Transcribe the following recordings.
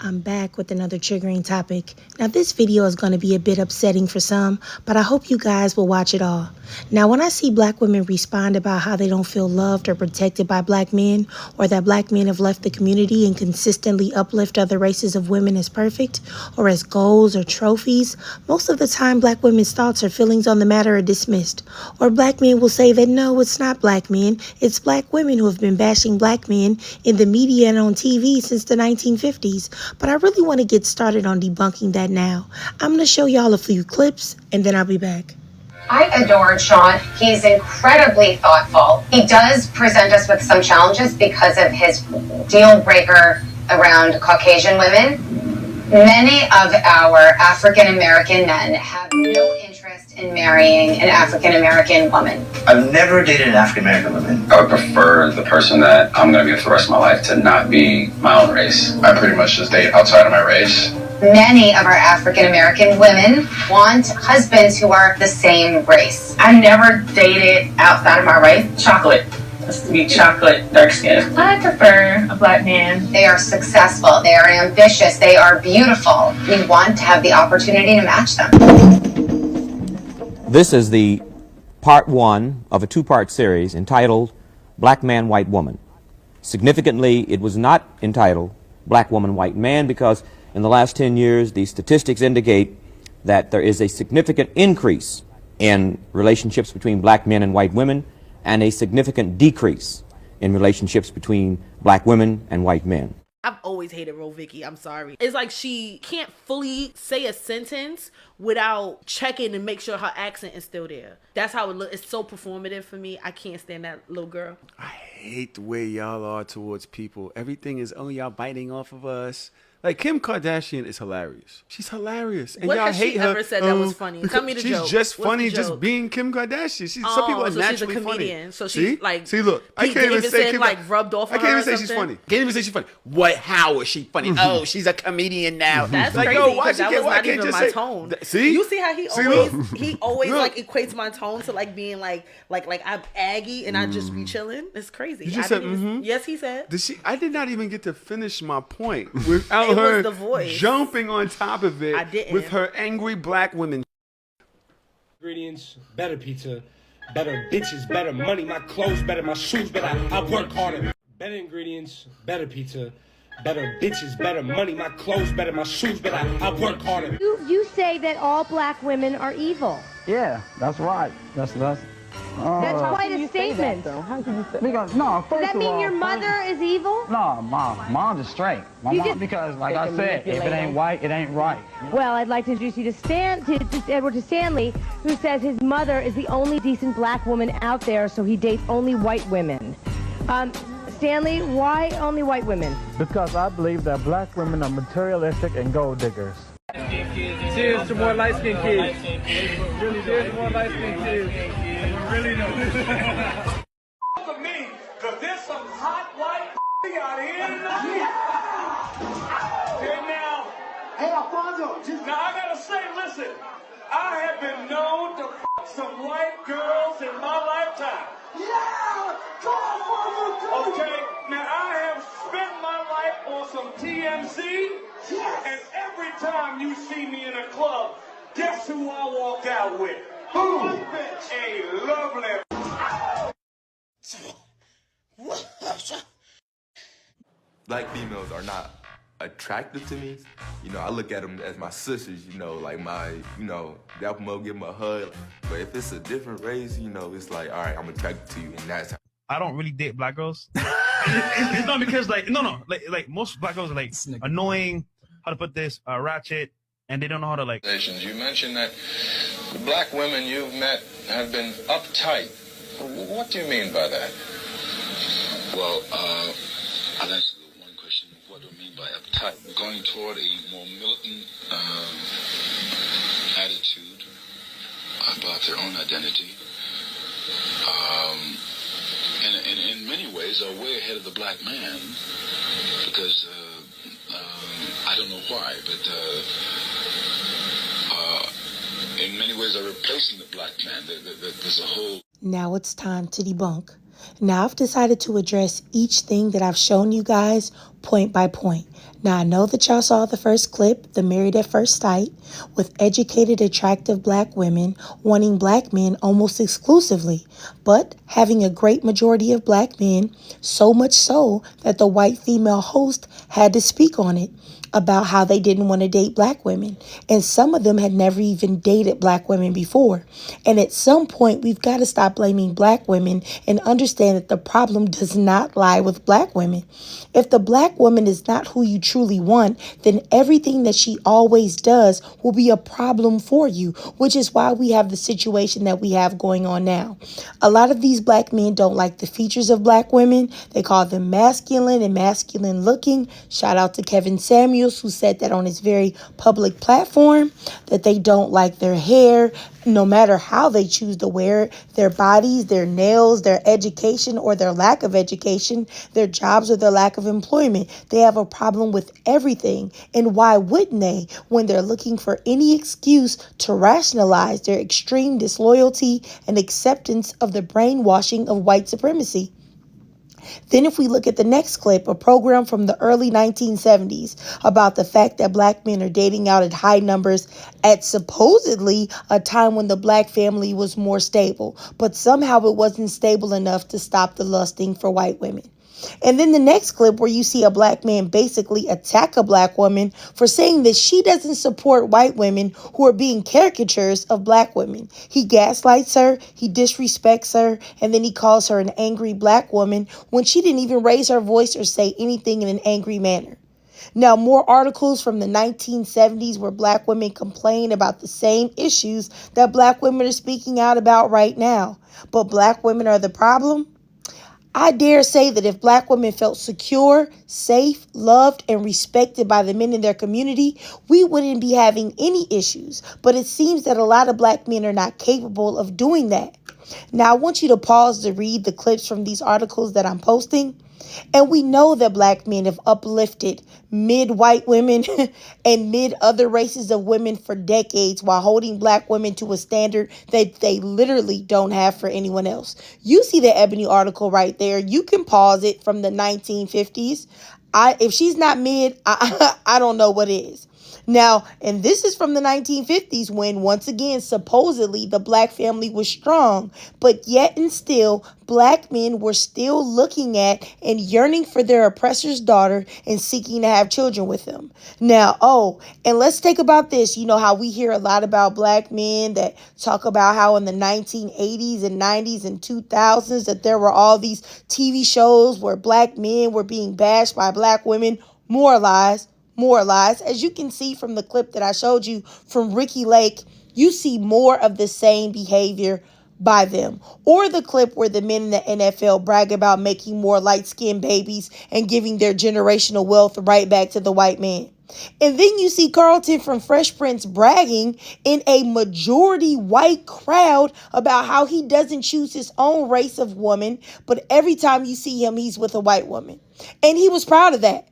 I'm back with another triggering topic. Now this video is going to be a bit upsetting for some, but I hope you guys will watch it all. Now when I see black women respond about how they don't feel loved or protected by black men, or that black men have left the community and consistently uplift other races of women as perfect, or as goals or trophies, most of the time black women's thoughts or feelings on the matter are dismissed. Or black men will say that no, it's not black men, it's black women who have been bashing black men in the media and on TV since the 1950s. But I really want to get started on debunking that now. I'm going to show y'all a few clips and then I'll be back. I adored Sean. He's incredibly thoughtful. He does present us with some challenges because of his deal breaker around Caucasian women. Many of our African American men have no interest in marrying an African American woman. I've never dated an African American woman. I would prefer the person that I'm going to be with the rest of my life to not be my own race. I pretty much just date outside of my race. Many of our African American women want husbands who are the same race. I never dated outside of my race. Chocolate. Let's be chocolate, dark skin. I prefer a black man. They are successful. They are ambitious. They are beautiful. We want to have the opportunity to match them. This is the part one of a two-part series entitled Black Man, White Woman. Significantly, it was not entitled Black Woman, White Man because in the last 10 years, the statistics indicate that there is a significant increase in relationships between black men and white women and a significant decrease in relationships between black women and white men. I've always hated Ro Vicky. I'm sorry. It's like she can't fully say a sentence without checking to make sure her accent is still there. That's how it looks. It's so performative for me. I can't stand that little girl. I hate the way y'all are towards people. Everything is, oh, y'all biting off of us. Like, Kim Kardashian is hilarious. She's hilarious. And what y'all has hate she her. ever said that was funny? Tell me the she's joke. She's just What's funny the just joke? being Kim Kardashian. Some people are so naturally she's a comedian. funny. So she, see? like, See, look. I can't even say Kim like, rubbed off on I can't her even say or she's something? funny. Can't even say she's funny. What? How is she funny? Oh, she's a comedian now. That's like, crazy, yo, why because she that can't, was why not can't even just my say, tone. See? You see how he See, always look. he always Look. like equates my tone to like being like I'm Aggie and I just be chilling. It's crazy. You just said, Yes, he said. I did not even get to finish my point without It was her the voice. jumping on top of it I didn't. with her angry black women. Ingredients, better pizza, better bitches, better money, my clothes better, my shoes better, I work harder. Better ingredients, better pizza, better bitches, better money, my clothes better, my shoes better, I work harder. You say that all black women are evil. Yeah, that's right. That's That's quite a statement. How can you say? Because no, first Does that of mean all, your mother is evil? No, mom's is straight. My You mom, just- because like I said, if it ain't white, it ain't right. Well, I'd like to introduce you to Edward Stanley, who says his mother is the only decent black woman out there, so he dates only white women. Stanley, why only white women? Because I believe that black women are materialistic and gold diggers. Cheers to more light-skinned kids. Really, cheers to more light-skinned kids. Really do. For me, cause there's some hot white out here. Okay, now. Hey, Alfonso. Now I gotta say, listen. I have been known to some white girls in my lifetime. Yeah! Go Alfonso! Okay, now I have spent my life on some TMZ. Yes. And every time you see me in a club, guess who I walk out with? Who? A lovely. Black females are not attractive to me. You know, I look at them as my sisters, you know, like my, you know, dap them up, give them a hug. But if it's a different race, you know, it's like, all right, I'm attracted to you, and that's how. I don't really date black girls. It's not because like most black girls are like annoying, how to put this, ratchet, and they don't know how to like. You mentioned that the black women you've met have been uptight. What do you mean by that? Well, I'll answer the one question. What do I mean by uptight? Going toward a more militant attitude about their own identity. And in many ways are way ahead of the black man because I don't know why, but in many ways are replacing the black man. There's a whole. Now it's time to debunk. Now I've decided to address each thing that I've shown you guys point by point. Now, I know that y'all saw the first clip, the Married at First Sight, with educated, attractive black women wanting black men almost exclusively, but having a great majority of black men, so much so that the white female host had to speak on it about how they didn't want to date black women. And some of them had never even dated black women before. And at some point, we've got to stop blaming black women and understand that the problem does not lie with black women. If the black woman is not who you truly want, then everything that she always does will be a problem for you, which is why we have the situation that we have going on now. A lot of these black men don't like the features of black women. They call them masculine and masculine looking. Shout out to Kevin Samuels, who said that on his very public platform, that they don't like their hair, no matter how they choose to wear it, their bodies, their nails, their education or their lack of education, their jobs or their lack of employment. They have a problem with everything. And why wouldn't they when they're looking for any excuse to rationalize their extreme disloyalty and acceptance of the brainwashing of white supremacy? Then if we look at the next clip, a program from the early 1970s about the fact that black men are dating out at high numbers at supposedly a time when the black family was more stable, but somehow it wasn't stable enough to stop the lusting for white women. And then the next clip where you see a black man basically attack a black woman for saying that she doesn't support white women who are being caricatures of black women. He gaslights her, he disrespects her, and then he calls her an angry black woman when she didn't even raise her voice or say anything in an angry manner. Now, more articles from the 1970s where black women complain about the same issues that black women are speaking out about right now. But black women are the problem? I dare say that if black women felt secure, safe, loved, and respected by the men in their community, we wouldn't be having any issues. But it seems that a lot of black men are not capable of doing that. Now, I want you to pause to read the clips from these articles that I'm posting. And we know that black men have uplifted mid-white women and mid-other races of women for decades while holding black women to a standard that they literally don't have for anyone else. You see the Ebony article right there. You can pause it from the 1950s. If she's not mid, I don't know what is. Now, and this is from the 1950s when, once again, supposedly the black family was strong, but yet and still, black men were still looking at and yearning for their oppressor's daughter and seeking to have children with them. Now, and let's think about this. You know how we hear a lot about black men that talk about how in the 1980s and 90s and 2000s that there were all these TV shows where black men were being bashed by black women. More lies. As you can see from the clip that I showed you from Ricky Lake, you see more of the same behavior by them. Or the clip where the men in the NFL brag about making more light-skinned babies and giving their generational wealth right back to the white man. And then you see Carlton from Fresh Prince bragging in a majority white crowd about how he doesn't choose his own race of woman, but every time you see him, he's with a white woman. And he was proud of that.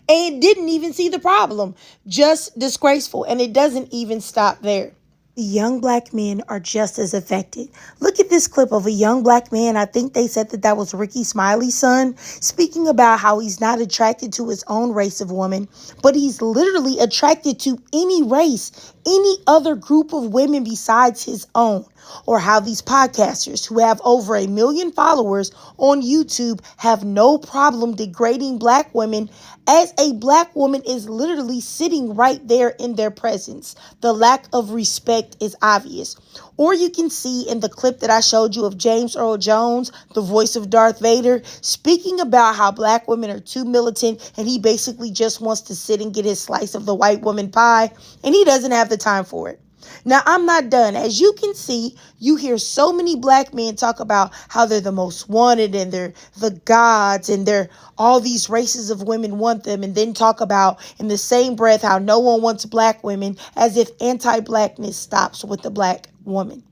And didn't even see the problem. Just disgraceful. And it doesn't even stop there. Young black men are just as affected. Look at this clip of a young black man. I think they said that was Ricky Smiley's son, speaking about how he's not attracted to his own race of woman, but he's literally attracted to any race, any other group of women besides his own. Or how these podcasters who have over 1 million followers on YouTube have no problem degrading black women as a black woman is literally sitting right there in their presence. The lack of respect is obvious. Or you can see in the clip that I showed you of James Earl Jones, the voice of Darth Vader, speaking about how black women are too militant and he basically just wants to sit and get his slice of the white woman pie and he doesn't have the time for it. Now, I'm not done. As you can see, you hear so many black men talk about how they're the most wanted and they're the gods and they're all these races of women want them, and then talk about in the same breath how no one wants black women, as if anti-blackness stops with the black woman.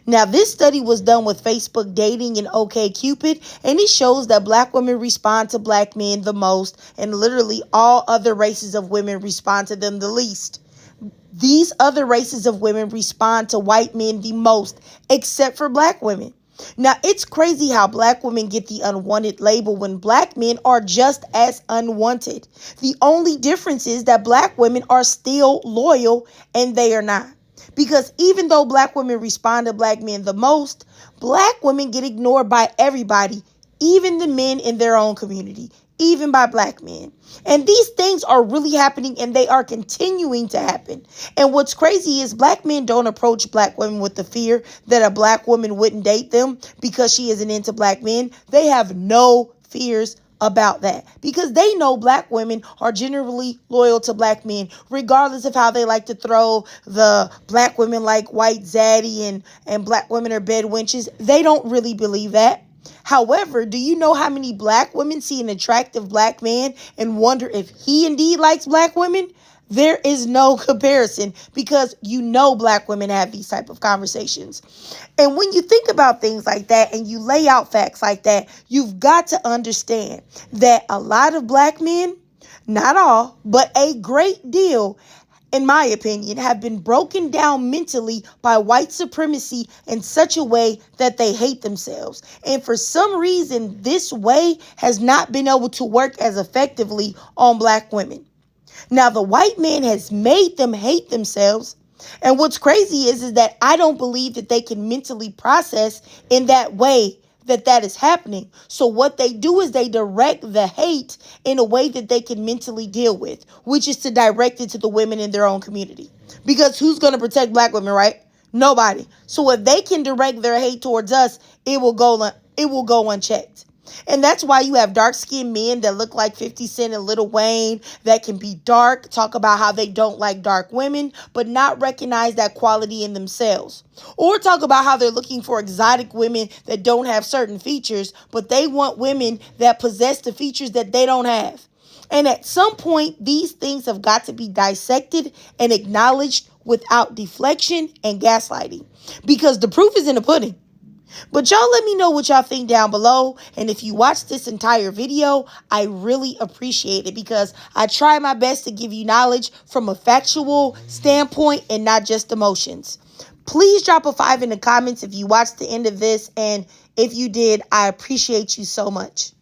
Now, this study was done with Facebook dating and OkCupid, and it shows that black women respond to black men the most, and literally all other races of women respond to them the least. These other races of women respond to white men the most, except for black women. Now, it's crazy how black women get the unwanted label when black men are just as unwanted. The only difference is that black women are still loyal and they are not. Because even though black women respond to black men the most, black women get ignored by everybody, even the men in their own community, even by black men. And these things are really happening and they are continuing to happen. And what's crazy is black men don't approach black women with the fear that a black woman wouldn't date them because she isn't into black men. They have no fears about that because they know black women are generally loyal to black men, regardless of how they like to throw the black women like white zaddy and black women are bed wenches. They don't really believe that. However, do you know how many black women see an attractive black man and wonder if he indeed likes black women? There is no comparison because you know black women have these type of conversations. And when you think about things like that and you lay out facts like that, you've got to understand that a lot of black men, not all, but a great deal, in my opinion, have been broken down mentally by white supremacy in such a way that they hate themselves. And for some reason, this way has not been able to work as effectively on black women. Now, the white man has made them hate themselves. And what's crazy is that I don't believe that they can mentally process in that way that is happening. So what they do is they direct the hate in a way that they can mentally deal with, which is to direct it to the women in their own community. Because who's going to protect black women, right? Nobody. So if they can direct their hate towards us, it will go unchecked. And that's why you have dark-skinned men that look like 50 Cent and Lil Wayne that can be dark, talk about how they don't like dark women, but not recognize that quality in themselves. Or talk about how they're looking for exotic women that don't have certain features, but they want women that possess the features that they don't have. And at some point, these things have got to be dissected and acknowledged without deflection and gaslighting. Because the proof is in the pudding. But y'all let me know what y'all think down below. And if you watch this entire video, I really appreciate it because I try my best to give you knowledge from a factual standpoint and not just emotions. Please drop a 5 in the comments if you watched the end of this. And if you did, I appreciate you so much.